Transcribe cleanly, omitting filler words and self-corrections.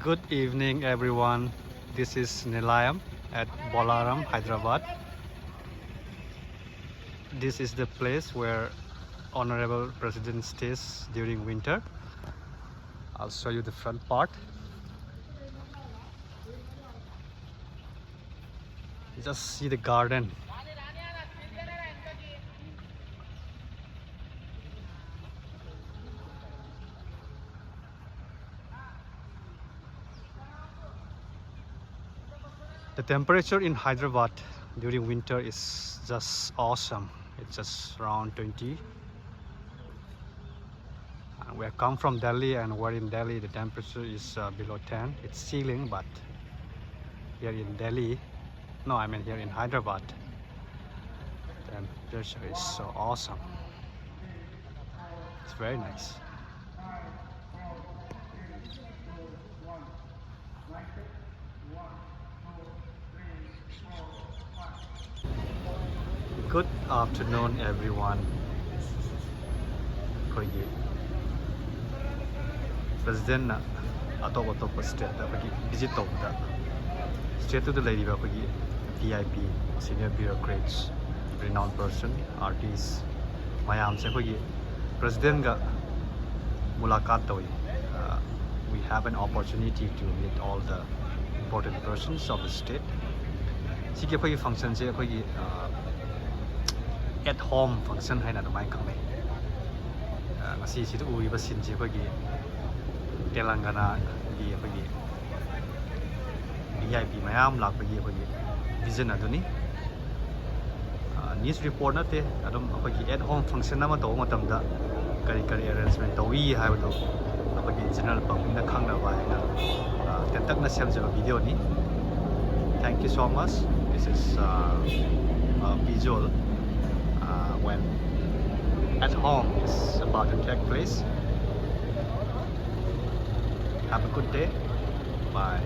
Good evening, everyone. This is Nilayam at Bolaram, Hyderabad. This is the place where Honorable President stays during winter. I'll show you the front part. Just see the garden. The temperature in Hyderabad during winter is just awesome. It's just around 20. And we have come from Delhi, and we're in Delhi. The temperature is below 10. It's ceiling, but here in Delhi, no, I mean here in Hyderabad, the temperature is so awesome. It's very nice. Good afternoon, everyone. Kogi President na atop state da kogi visit tawda state to the lady ba kogi VIP senior bureaucrats, renowned person, artists, mayam se kogi president ga mulakat tawi. We have an opportunity to meet all the important persons of the state. Sige kogi function se kogi at home function hai na dumai kang nei ngasi si ui ba sin ji kogi Telangana gi kogi VIP mayam lak kogi kogi vision aduni news report na te adum kogi at home function na ma to matam da kari arrangement to wi hai do kogi general public na khang na ba na tentak na sem je video ni. Thank you so much. This is a visual when at home is about to take place. Have a good day. Bye.